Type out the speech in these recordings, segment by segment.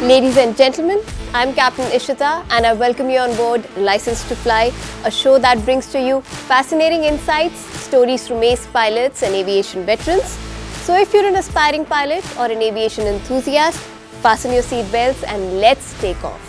Ladies and gentlemen, I'm Captain Ishita and I welcome you on board License to Fly, a show that brings to you fascinating insights, stories from ace pilots and aviation veterans. So if you're an aspiring pilot or an aviation enthusiast, fasten your seatbelts and let's take off.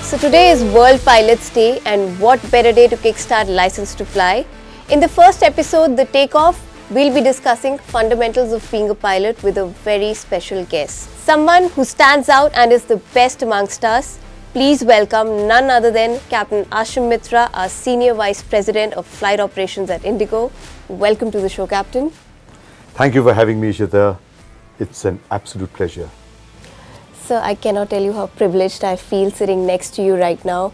So today is World Pilots Day, and what better day to kickstart License to Fly. In the first episode, The Takeoff, we'll be discussing fundamentals of being a pilot with a very special guest. Someone who stands out and is the best amongst us. Please welcome none other than Captain Mittra, our Senior Vice President of Flight Operations at IndiGo. Welcome to the show, Captain. Thank you for having me, Ishita. It's an absolute pleasure. Sir, I cannot tell you how privileged I feel sitting next to you right now.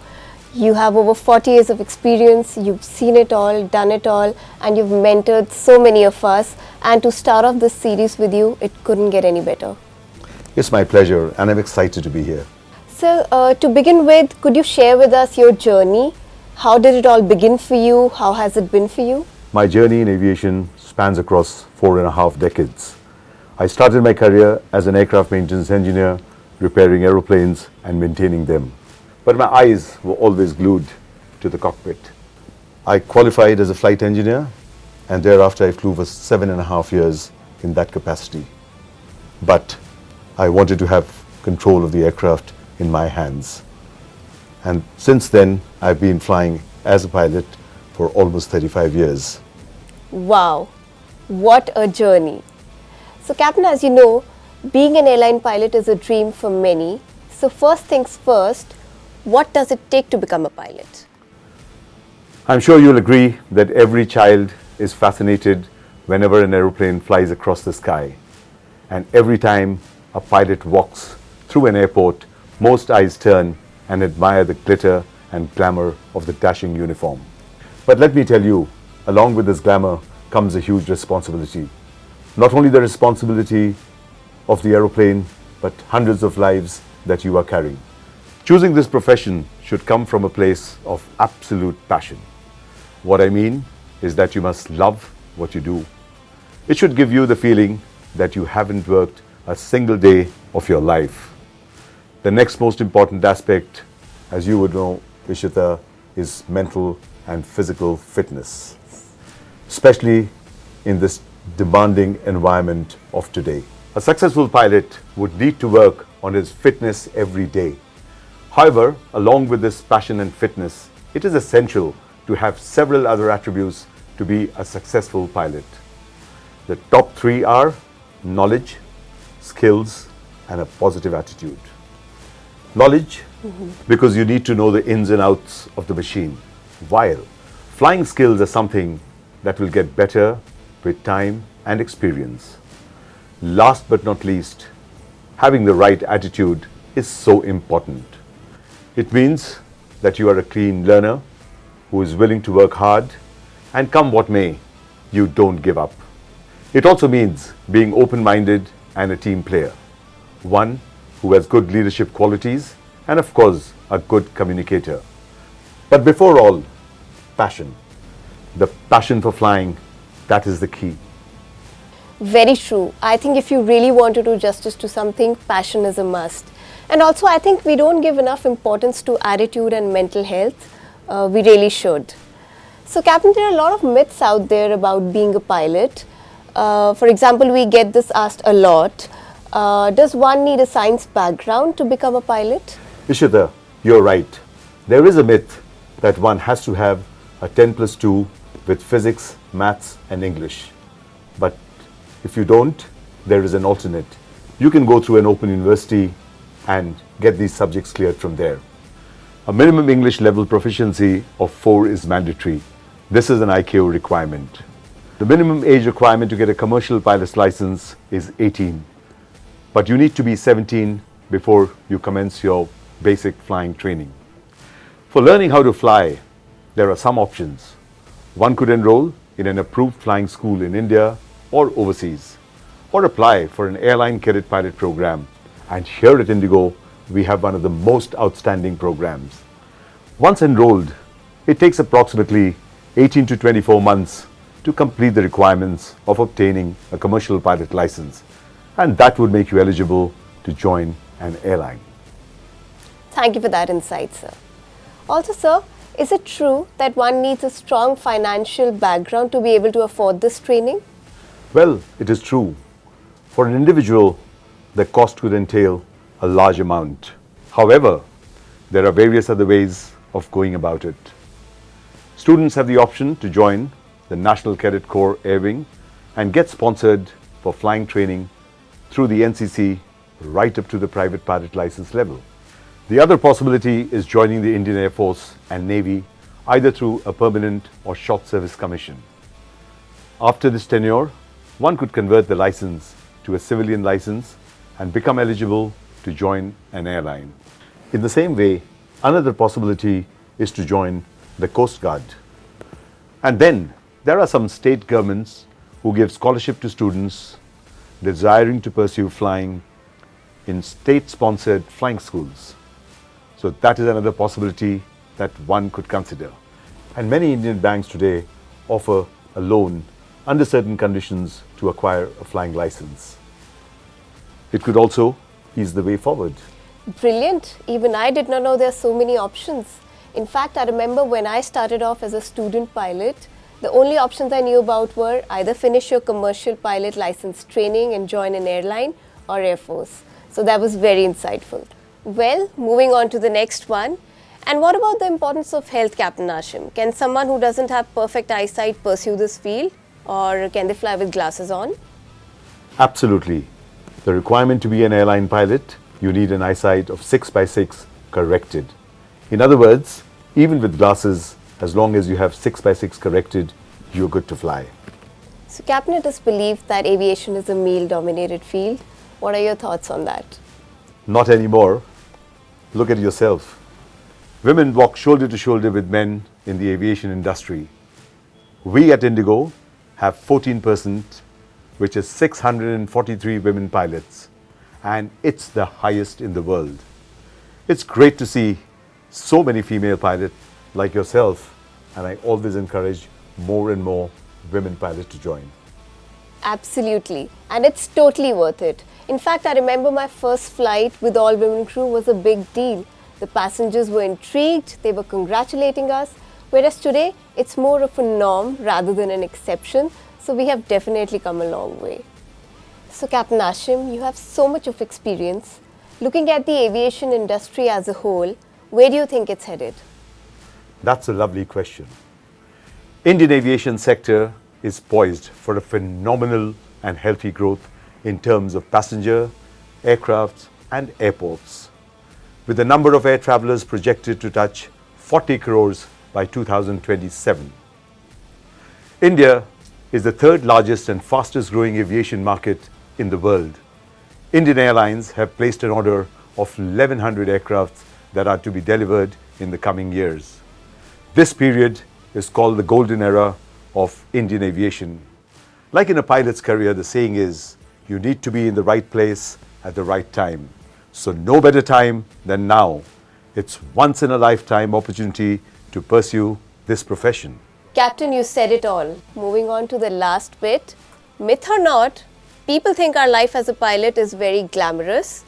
You have over 40 years of experience, you've seen it all, done it all, and you've mentored so many of us. And to start off this series with you, it couldn't get any better. It's my pleasure, and I'm excited to be here. Sir, to begin with, could you share with us your journey? How did it all begin for you? How has it been for you? My journey in aviation spans across 4.5 decades. I started my career as an aircraft maintenance engineer, repairing aeroplanes and maintaining them. But my eyes were always glued to the cockpit. I qualified as a flight engineer, and thereafter I flew for 7.5 years in that capacity. But I wanted to have control of the aircraft in my hands. And since then, I've been flying as a pilot for almost 35 years. Wow, what a journey. So Captain, as you know, being an airline pilot is a dream for many. So first things first, what does it take to become a pilot? I'm sure you'll agree that every child is fascinated whenever an aeroplane flies across the sky. And every time a pilot walks through an airport, most eyes turn and admire the glitter and glamour of the dashing uniform. But let me tell you, along with this glamour comes a huge responsibility. Not only the responsibility of the aeroplane, but hundreds of lives that you are carrying. Choosing this profession should come from a place of absolute passion. What I mean is that you must love what you do. It should give you the feeling that you haven't worked a single day of your life. The next most important aspect, as you would know, Ishita, is mental and physical fitness, especially in this demanding environment of today. A successful pilot would need to work on his fitness every day. However, along with this passion and fitness, it is essential to have several other attributes to be a successful pilot. The top three are knowledge, skills, and a positive attitude. Knowledge, because you need to know the ins and outs of the machine, while flying skills are something that will get better with time and experience. Last but not least, having the right attitude is so important. It means that you are a clean learner who is willing to work hard, and come what may, you don't give up. It also means being open-minded and a team player, one who has good leadership qualities and of course a good communicator. But before all, passion. The passion for flying, that is the key. Very true. I think if you really want to do justice to something, passion is a must. And also I think we don't give enough importance to attitude and mental health. We really should. So Captain, there are a lot of myths out there about being a pilot. For example, we get this asked a lot. Does one need a science background to become a pilot? Ishita, you're right. There is a myth that one has to have a 10+2 with physics, maths and English. But if you don't, there is an alternate. You can go through an open university and get these subjects cleared from there. A minimum English level proficiency of 4 is mandatory. This is an ICAO requirement. The minimum age requirement to get a commercial pilot's license is 18. But you need to be 17 before you commence your basic flying training. For learning how to fly, there are some options. One could enroll in an approved flying school in India or overseas, or apply for an airline cadet pilot program. And here at IndiGo, we have one of the most outstanding programs. Once enrolled, it takes approximately 18 to 24 months to complete the requirements of obtaining a commercial pilot license, and that would make you eligible to join an airline. Thank you for that insight, sir. Also, sir, is it true that one needs a strong financial background to be able to afford this training? Well, it is true. For an individual, the cost could entail a large amount. However, there are various other ways of going about it. Students have the option to join the National Cadet Corps Air Wing and get sponsored for flying training through the NCC right up to the private pilot license level. The other possibility is joining the Indian Air Force and Navy either through a permanent or short service commission. After this tenure, one could convert the license to a civilian license and become eligible to join an airline. In the same way, another possibility is to join the Coast Guard. And then there are some state governments who give scholarship to students desiring to pursue flying in state-sponsored flying schools. So that is another possibility that one could consider. And many Indian banks today offer a loan under certain conditions to acquire a flying license. It could also ease the way forward. Brilliant. Even I did not know there are so many options. In fact, I remember when I started off as a student pilot, the only options I knew about were either finish your commercial pilot license training and join an airline or Air Force. So that was very insightful. Well, moving on to the next one. And what about the importance of health, Captain Ashim? Can someone who doesn't have perfect eyesight pursue this field, or can they fly with glasses on? Absolutely. The requirement to be an airline pilot, you need an eyesight of 6x6 corrected. In other words, even with glasses, as long as you have 6x6 corrected, you're good to fly. So, Captain, it is believed that aviation is a male-dominated field. What are your thoughts on that? Not anymore. Look at yourself. Women walk shoulder to shoulder with men in the aviation industry. We at IndiGo have 14%, which is 643 women pilots, and it's the highest in the world. It's great to see so many female pilots like yourself, and I always encourage more and more women pilots to join. Absolutely, and it's totally worth it. In fact, I remember my first flight with all women crew was a big deal. The passengers were intrigued, they were congratulating us, whereas today it's more of a norm rather than an exception, so we have definitely come a long way. So Captain Ashim, you have so much of experience. Looking at the aviation industry as a whole, where do you think it's headed? That's a lovely question. Indian aviation sector is poised for a phenomenal and healthy growth in terms of passenger, aircraft and airports, with the number of air travelers projected to touch 40 crores by 2027. India is the third largest and fastest growing aviation market in the world. Indian Airlines have placed an order of 1,100 aircraft that are to be delivered in the coming years. This period is called the golden era of Indian aviation. Like in a pilot's career, the saying is, you need to be in the right place at the right time. So no better time than now. It's once in a lifetime opportunity to pursue this profession. Captain, you said it all. Moving on to the last bit. Myth or not, people think our life as a pilot is very glamorous.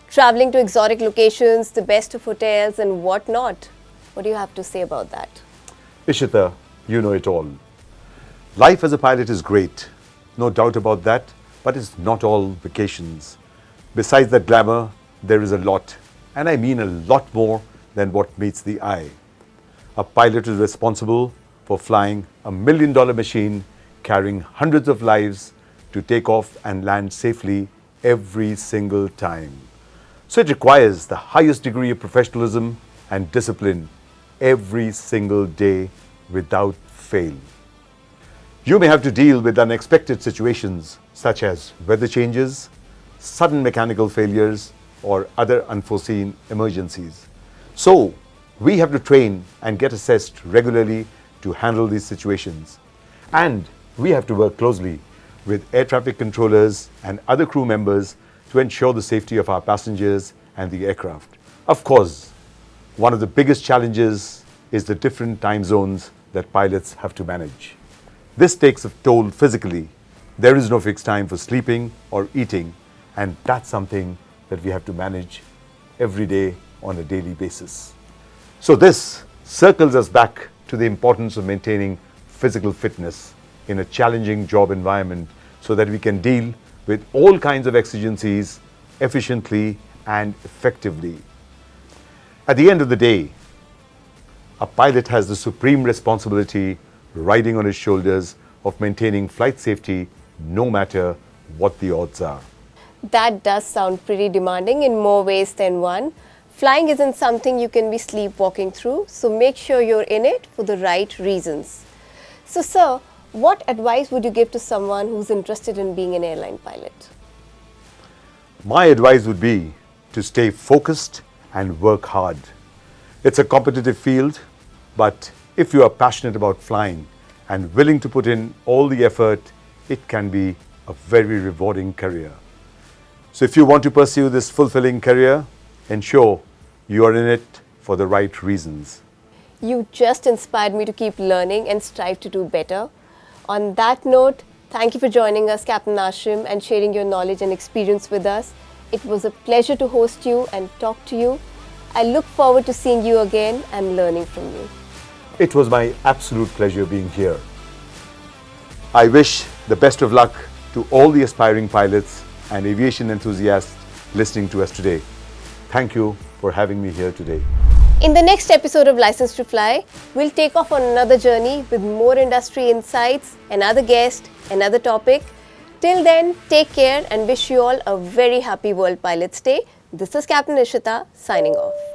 Traveling to exotic locations, the best of hotels and whatnot. What do you have to say about that? Ishita, you know it all. Life as a pilot is great, no doubt about that, but it's not all vacations. Besides that glamour, there is a lot, and I mean a lot more than what meets the eye. A pilot is responsible for flying $1 million machine carrying hundreds of lives to take off and land safely every single time. So it requires the highest degree of professionalism and discipline every single day without fail. You may have to deal with unexpected situations such as weather changes, sudden mechanical failures, or other unforeseen emergencies. So we have to train and get assessed regularly to handle these situations. And we have to work closely with air traffic controllers and other crew members to ensure the safety of our passengers and the aircraft. Of course, one of the biggest challenges is the different time zones that pilots have to manage. This takes a toll physically. There is no fixed time for sleeping or eating, and that's something that we have to manage every day on a daily basis. So this circles us back to the importance of maintaining physical fitness in a challenging job environment so that we can deal with all kinds of exigencies efficiently and effectively. At the end of the day, a pilot has the supreme responsibility riding on his shoulders of maintaining flight safety no matter what the odds are. That does sound pretty demanding in more ways than one. Flying isn't something you can be sleepwalking through, so make sure you're in it for the right reasons. So, sir, what advice would you give to someone who's interested in being an airline pilot? My advice would be to stay focused and work hard. It's a competitive field, but if you are passionate about flying and willing to put in all the effort, it can be a very rewarding career. So if you want to pursue this fulfilling career, ensure you are in it for the right reasons. You just inspired me to keep learning and strive to do better. On that note, thank you for joining us, Captain Ashim, and sharing your knowledge and experience with us. It was a pleasure to host you and talk to you. I look forward to seeing you again and learning from you. It was my absolute pleasure being here. I wish the best of luck to all the aspiring pilots and aviation enthusiasts listening to us today. Thank you for having me here today. In the next episode of License to Fly, we'll take off on another journey with more industry insights, another guest, another topic. Till then, take care and wish you all a very happy World Pilots Day. This is Captain Ishita signing off.